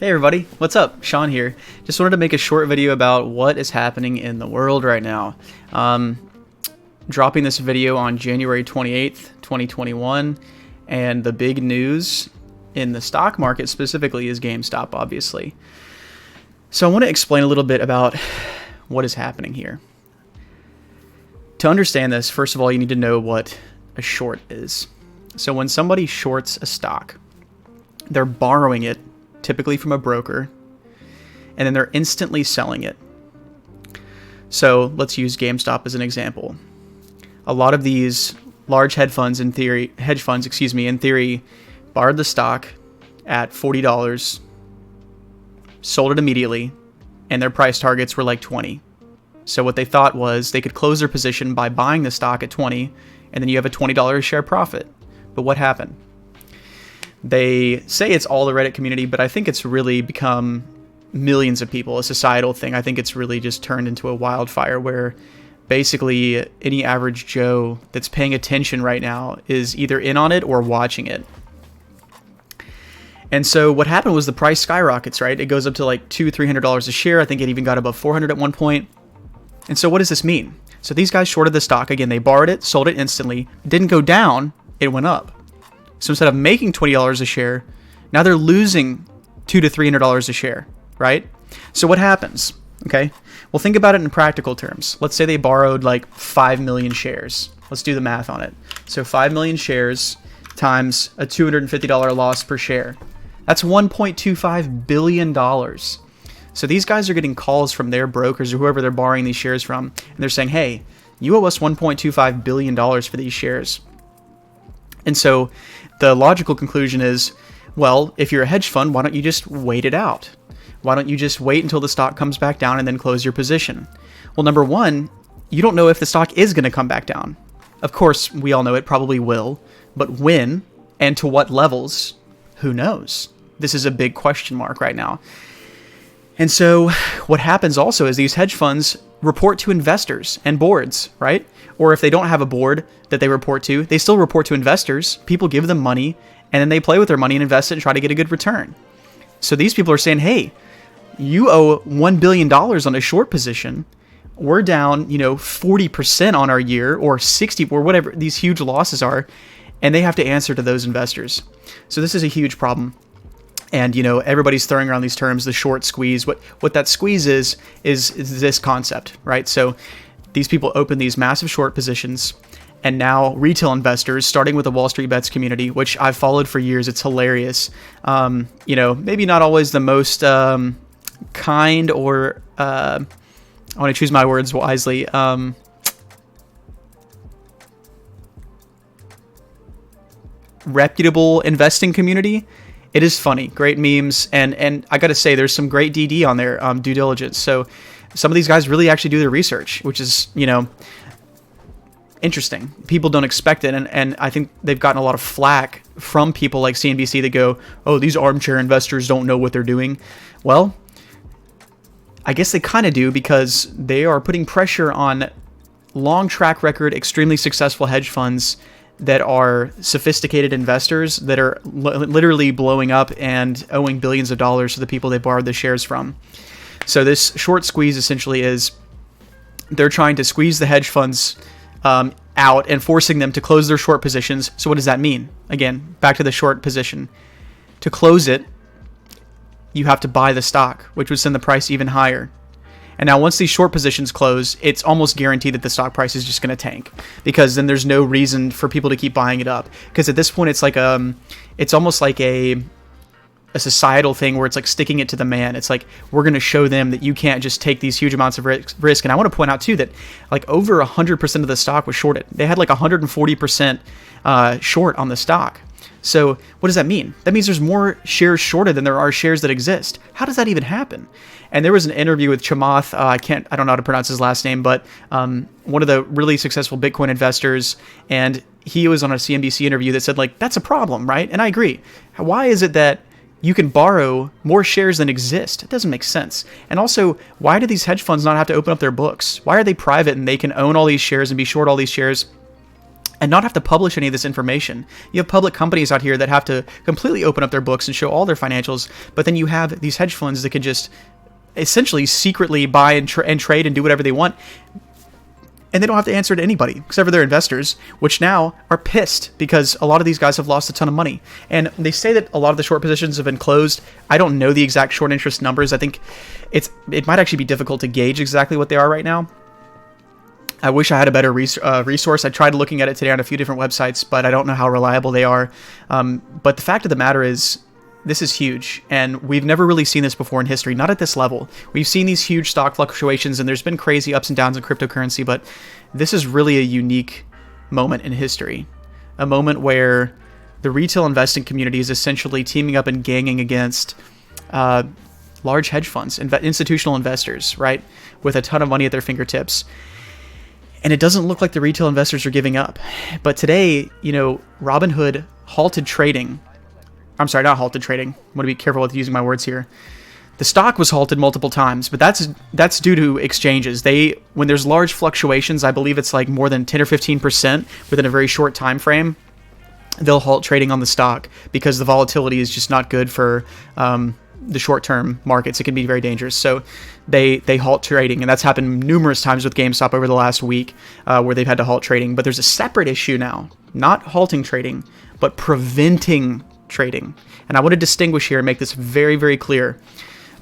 Hey everybody, what's up? Sean here. Just wanted to make a short video about what is happening in the world right now. Dropping this video on January 28th, 2021, and the big news in the stock market specifically is Gamestop, obviously. So I want to explain a little bit about what is happening here. To understand this, first of all, you need to know what a short is. So when somebody shorts a stock, they're borrowing it typically from a broker, and then they're instantly selling it. So let's use GameStop as an example. A lot of these large hedge funds, in theory, borrowed the stock at $40, sold it immediately, and their price targets were like 20. So what they thought was they could close their position by buying the stock at 20, and then you have a $20 a share profit. But what happened? They say it's all the Reddit community, but I think it's really become millions of people, a societal thing. I think it's really just turned into a wildfire where basically any average Joe that's paying attention right now is either in on it or watching it. And so what happened was the price skyrockets, right? It goes up to like $200-300 a share. I think it even got above 400 at one point. And so what does this mean? So these guys shorted the stock. Again, they borrowed it, sold it instantly. It didn't go down, it went up. So instead of making $20 a share, now they're losing $200 to $300 a share, right? So what happens? Okay, well, think about it in practical terms. Let's say they borrowed like 5 million shares. Let's do the math on it. So 5 million shares times a $250 loss per share. That's $1.25 billion. So these guys are getting calls from their brokers or whoever they're borrowing these shares from, and they're saying, hey, you owe us $1.25 billion for these shares. And so the logical conclusion is, well, if you're a hedge fund, why don't you just wait it out? Why don't you just wait until the stock comes back down and then close your position? Well, number one, you don't know if the stock is going to come back down. Of course, we all know it probably will, but when and to what levels, who knows? This is a big question mark right now. And so what happens also is these hedge funds report to investors and boards, right? Or if they don't have a board that they report to, they still report to investors. People give them money, and then they play with their money and invest it and try to get a good return. So these people are saying, hey, you owe $1 billion on a short position. We're down, 40% on our year, or 60, or whatever these huge losses are, and they have to answer to those investors. So this is a huge problem. And, everybody's throwing around these terms, the short squeeze. What that squeeze is this concept, right? So these people open these massive short positions, and now retail investors, starting with the Wall Street Bets community, which I've followed for years, it's hilarious. Maybe not always the most kind or, I want to choose my words wisely, reputable investing community. It is funny, great memes, and I gotta say, there's some great DD on there, due diligence. So some of these guys really actually do their research, which is, interesting. People don't expect it, and I think they've gotten a lot of flack from people like CNBC that go, oh, these armchair investors don't know what they're doing. Well, I guess they kind of do, because they are putting pressure on long track record, extremely successful hedge funds that are sophisticated investors that are literally blowing up and owing billions of dollars to the people they borrowed the shares from. So this short squeeze essentially is they're trying to squeeze the hedge funds out and forcing them to close their short positions. So what does that mean? Again, back to the short position. To close it, you have to buy the stock, which would send the price even higher. And now once these short positions close, it's almost guaranteed that the stock price is just going to tank, because then there's no reason for people to keep buying it up. Because at this point, it's like it's almost like a societal thing where it's like sticking it to the man. It's like, we're going to show them that you can't just take these huge amounts of risk. And I want to point out too that like over 100% of the stock was shorted. They had like 140% short on the stock. So what does that mean? That means there's more shares shorted than there are shares that exist. How does that even happen? And there was an interview with Chamath. I don't know how to pronounce his last name, but one of the really successful Bitcoin investors, and he was on a CNBC interview that said, like, that's a problem, right? And I agree. Why is it that you can borrow more shares than exist? It doesn't make sense. And also, why do these hedge funds not have to open up their books? Why are they private and they can own all these shares and be short all these shares and not have to publish any of this information. You have public companies out here that have to completely open up their books and show all their financials, but then you have these hedge funds that can just essentially secretly buy and trade and do whatever they want, and they don't have to answer to anybody except for their investors, which now are pissed because a lot of these guys have lost a ton of money. And they say that a lot of the short positions have been closed. I don't know the exact short interest numbers. I think it might actually be difficult to gauge exactly what they are right now. I wish I had a better resource. I tried looking at it today on a few different websites, but I don't know how reliable they are. But the fact of the matter is, this is huge, and we've never really seen this before in history, not at this level. We've seen these huge stock fluctuations, and there's been crazy ups and downs in cryptocurrency, but this is really a unique moment in history. A moment where the retail investing community is essentially teaming up and ganging against large hedge funds, institutional investors, right, with a ton of money at their fingertips. And it doesn't look like the retail investors are giving up. But today, Robinhood halted trading. I'm sorry, not halted trading. I'm going to be careful with using my words here. The stock was halted multiple times, but that's due to exchanges. When there's large fluctuations, I believe it's like more than 10 or 15% within a very short time frame, they'll halt trading on the stock because the volatility is just not good for the short-term markets. It can be very dangerous. So they halt trading, and that's happened numerous times with GameStop over the last week where they've had to halt trading. But there's a separate issue now, not halting trading, but preventing trading. And I want to distinguish here and make this very, very clear.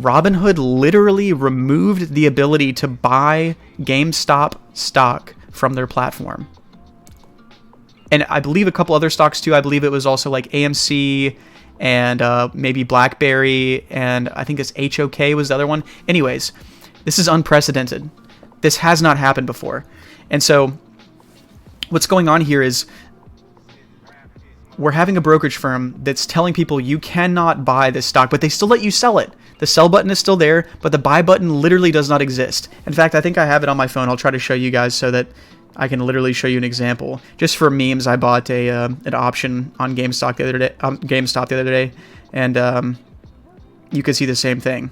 Robinhood literally removed the ability to buy GameStop stock from their platform. And I believe a couple other stocks too. I believe it was also like AMC and maybe BlackBerry, and I think it's HOK was the other one. Anyways, this is unprecedented. This has not happened before. And so what's going on here is we're having a brokerage firm that's telling people you cannot buy this stock, but they still let you sell it. The sell button is still there, but the buy button literally does not exist. In fact, I think I have it on my phone. I'll try to show you guys so that I can literally show you an example. Just for memes, I bought an option on GameStop the other day, and you can see the same thing.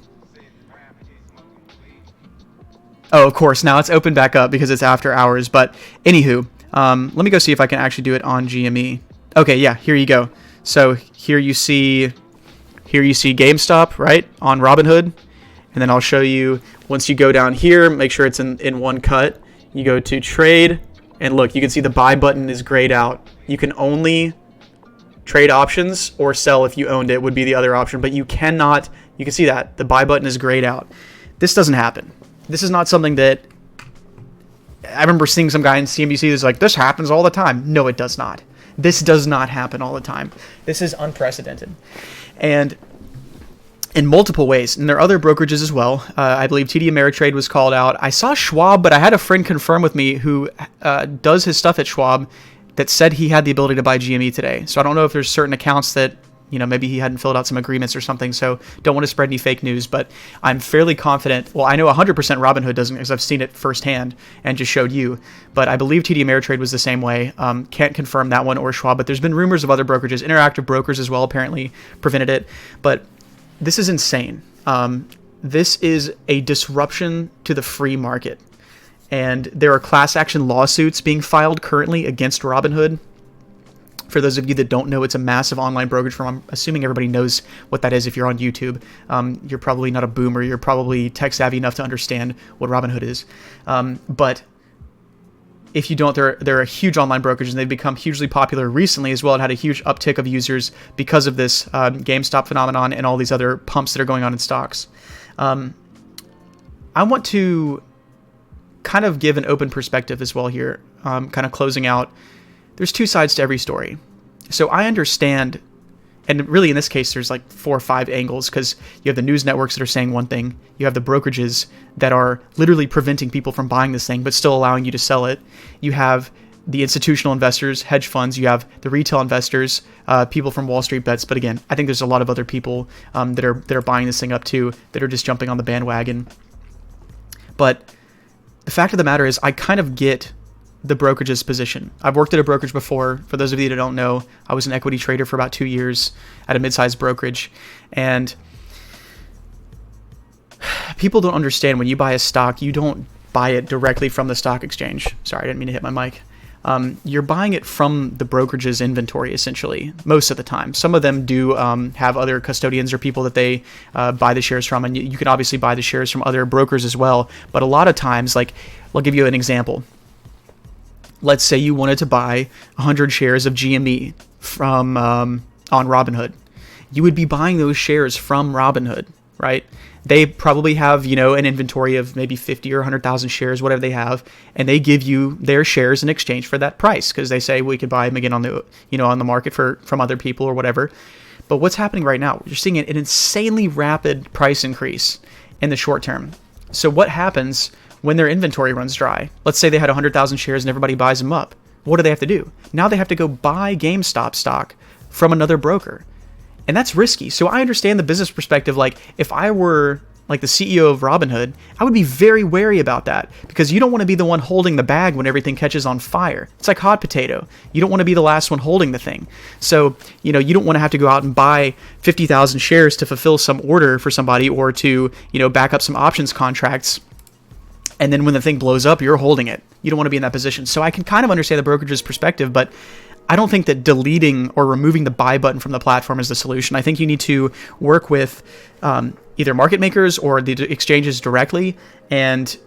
Oh, of course, now it's open back up because it's after hours. But anywho, let me go see if I can actually do it on GME. Okay, yeah, here you go. So here you see GameStop, right, on Robinhood, and then I'll show you once you go down here. Make sure it's in one cut. You go to trade, and look, you can see the buy button is grayed out. You can only trade options or sell if you owned it would be the other option, but you cannot, you can see that the buy button is grayed out. This doesn't happen. This is not something that, I remember seeing some guy in CNBC that's like, this happens all the time. No, it does not. This does not happen all the time. This is unprecedented. And in multiple ways. And there are other brokerages as well. I believe TD Ameritrade was called out. I saw Schwab, but I had a friend confirm with me who does his stuff at Schwab that said he had the ability to buy GME today. So I don't know if there's certain accounts that, maybe he hadn't filled out some agreements or something. So don't want to spread any fake news, but I'm fairly confident. Well, I know 100% Robinhood doesn't, because I've seen it firsthand and just showed you. But I believe TD Ameritrade was the same way. Can't confirm that one or Schwab, but there's been rumors of other brokerages. Interactive Brokers as well apparently prevented it. But this is insane. This is a disruption to the free market. And there are class action lawsuits being filed currently against Robinhood. For those of you that don't know, it's a massive online brokerage firm. I'm assuming everybody knows what that is if you're on YouTube. You're probably not a boomer. You're probably tech savvy enough to understand what Robinhood is. But if you don't, they're a huge online brokerage, and they've become hugely popular recently as well. It had a huge uptick of users because of this GameStop phenomenon and all these other pumps that are going on in stocks. I want to kind of give an open perspective as well here, kind of closing out. There's two sides to every story. So I understand, and really in this case, there's like 4 or 5 angles, because you have the news networks that are saying one thing. You have the brokerages that are literally preventing people from buying this thing, but still allowing you to sell it. You have the institutional investors, hedge funds. You have the retail investors, people from Wall Street Bets. But again, I think there's a lot of other people that are buying this thing up too, that are just jumping on the bandwagon. But the fact of the matter is, I kind of get the brokerage's position. I've worked at a brokerage before. For those of you that don't know, I was an equity trader for about 2 years at a mid-sized brokerage. And people don't understand, when you buy a stock, you don't buy it directly from the stock exchange. Sorry, I didn't mean to hit my mic. you're buying it from the brokerage's inventory, essentially, most of the time. Some of them do have other custodians or people that they buy the shares from, and you can obviously buy the shares from other brokers as well. But a lot of times, like, I'll give you an example. Let's say you wanted to buy 100 shares of GME from on Robinhood. You would be buying those shares from Robinhood, right? They probably have, an inventory of maybe 50 or 100,000 shares, whatever they have, and they give you their shares in exchange for that price because they say we could buy them again on the, on the market from other people or whatever. But what's happening right now? You're seeing an insanely rapid price increase in the short term. So what happens when their inventory runs dry? Let's say they had 100,000 shares and everybody buys them up. What do they have to do? Now they have to go buy GameStop stock from another broker. And that's risky. So I understand the business perspective. Like, if I were like the CEO of Robinhood, I would be very wary about that because you don't want to be the one holding the bag when everything catches on fire. It's like hot potato. You don't want to be the last one holding the thing. So, you don't want to have to go out and buy 50,000 shares to fulfill some order for somebody or to, back up some options contracts. And then when the thing blows up, you're holding it. You don't want to be in that position. So I can kind of understand the brokerage's perspective, but I don't think that deleting or removing the buy button from the platform is the solution. I think you need to work with either market makers or the exchanges directly and,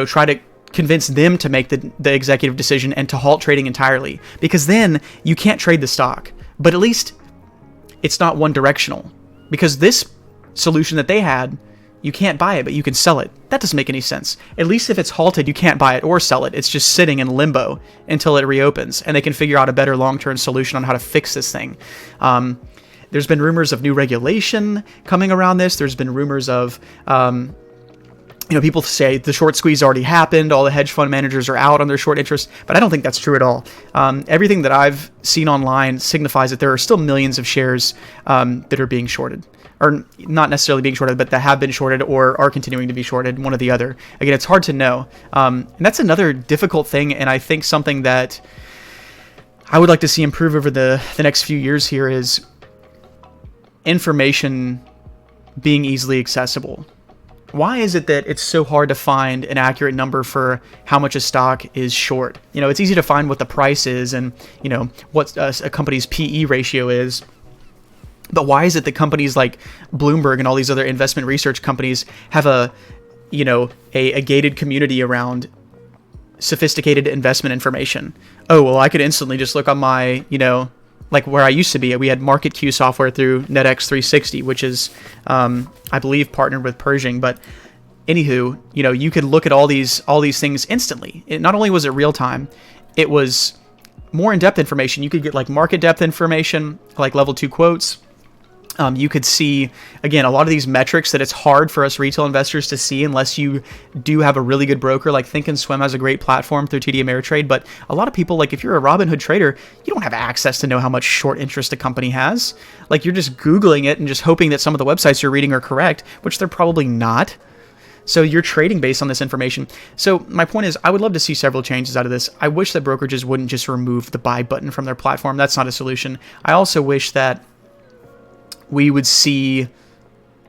try to convince them to make the executive decision and to halt trading entirely, because then you can't trade the stock. But at least it's not one directional, because this solution that they had, you can't buy it, but you can sell it. That doesn't make any sense. At least if it's halted, you can't buy it or sell it. It's just sitting in limbo until it reopens, and they can figure out a better long-term solution on how to fix this thing. There's been rumors of new regulation coming around this. There's been rumors of, people say the short squeeze already happened. All the hedge fund managers are out on their short interest, but I don't think that's true at all. Everything that I've seen online signifies that there are still millions of shares that are being shorted. Or not necessarily being shorted, but that have been shorted or are continuing to be shorted, one or the other. Again, it's hard to know. And that's another difficult thing, and I think something that I would like to see improve over the next few years here is information being easily accessible. Why is it that it's so hard to find an accurate number for how much a stock is short? It's easy to find what the price is and, what a company's PE ratio is. But why is it that companies like Bloomberg and all these other investment research companies have a gated community around sophisticated investment information? Oh, well, I could instantly just look on my, like where I used to be. We had MarketQ software through NetX 360, which is, I believe, partnered with Pershing. But anywho, you could look at all these things instantly. Not only was it real time, it was more in-depth information. You could get like market depth information, like level 2 quotes. You could see, again, a lot of these metrics that it's hard for us retail investors to see unless you do have a really good broker. Like Thinkorswim has a great platform through TD Ameritrade, but a lot of people, like if you're a Robinhood trader, you don't have access to know how much short interest a company has. Like you're just Googling it and just hoping that some of the websites you're reading are correct, which they're probably not. So you're trading based on this information. So my point is, I would love to see several changes out of this. I wish that brokerages wouldn't just remove the buy button from their platform. That's not a solution. I also wish that we would see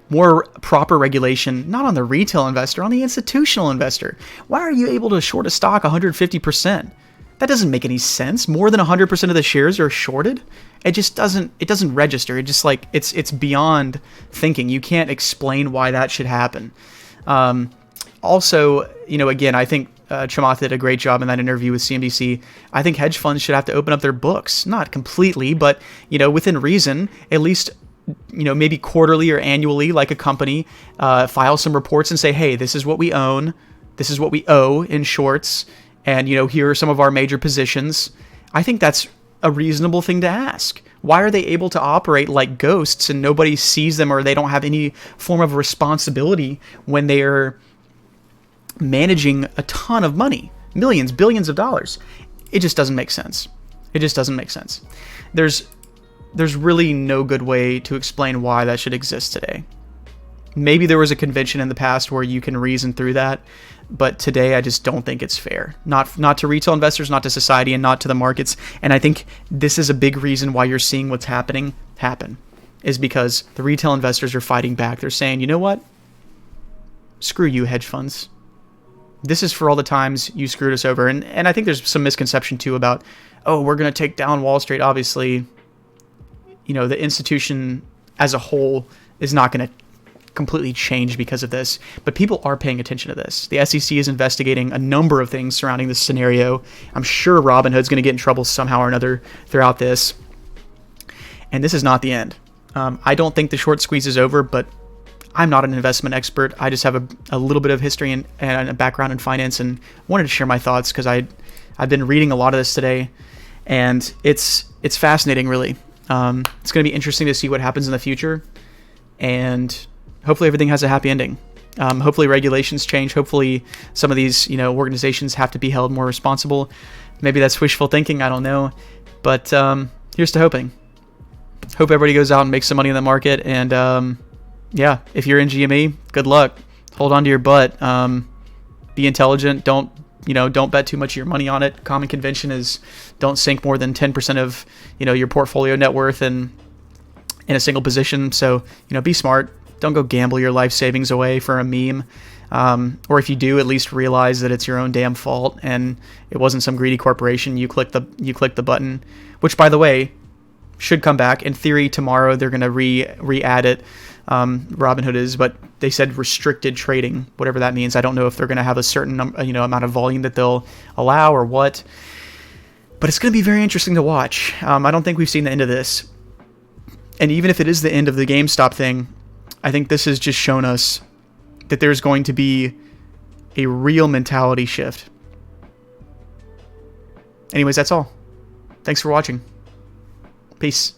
more proper regulation, not on the retail investor, on the institutional investor. Why are you able to short a stock 150%? That doesn't make any sense. More than 100% of the shares are shorted. It just doesn't register. It just like, it's beyond thinking. You can't explain why that should happen. Also, again, I think Chamath did a great job in that interview with CNBC. I think hedge funds should have to open up their books, not completely, but, within reason, at least, maybe quarterly or annually, like a company, file some reports and say, hey, this is what we own. This is what we owe in shorts. And, here are some of our major positions. I think that's a reasonable thing to ask. Why are they able to operate like ghosts and nobody sees them, or they don't have any form of responsibility when they are managing a ton of money, millions, billions of dollars? It just doesn't make sense. It just doesn't make sense. There's really no good way to explain why that should exist today. Maybe there was a convention in the past where you can reason through that, but today I just don't think it's fair. Not to retail investors, not to society, and not to the markets. And I think this is a big reason why you're seeing what's happen, is because the retail investors are fighting back. They're saying, you know what? Screw you, hedge funds. This is for all the times you screwed us over. And I think there's some misconception too about, oh, we're going to take down Wall Street. Obviously, the institution as a whole is not going to completely change because of this, but people are paying attention to this. The SEC is investigating a number of things surrounding this scenario. I'm sure Robinhood's going to get in trouble somehow or another throughout this. And this is not the end. I don't think the short squeeze is over, but I'm not an investment expert. I just have a little bit of history and a background in finance, and wanted to share my thoughts because I've been reading a lot of this today, and it's fascinating, really. It's going to be interesting to see what happens in the future, and hopefully everything has a happy ending. Hopefully regulations change. Hopefully some of these organizations have to be held more responsible. Maybe that's wishful thinking. I don't know, but here's to hoping. Hope everybody goes out and makes some money in the market, and yeah, if you're in GME, good luck. Hold on to your butt. Be intelligent. Don't bet too much of your money on it. Common convention is don't sink more than 10% of your portfolio net worth in a single position. So be smart. Don't go gamble your life savings away for a meme. Or if you do, at least realize that it's your own damn fault and it wasn't some greedy corporation. You click the button, which, by the way, should come back. In theory, tomorrow they're going to re-add it. Robinhood is, but they said restricted trading, whatever that means. I don't know if they're going to have a certain amount of volume that they'll allow or what. But it's going to be very interesting to watch. I don't think we've seen the end of this. And even if it is the end of the GameStop thing, I think this has just shown us that there's going to be a real mentality shift. Anyways, that's all. Thanks for watching. Peace.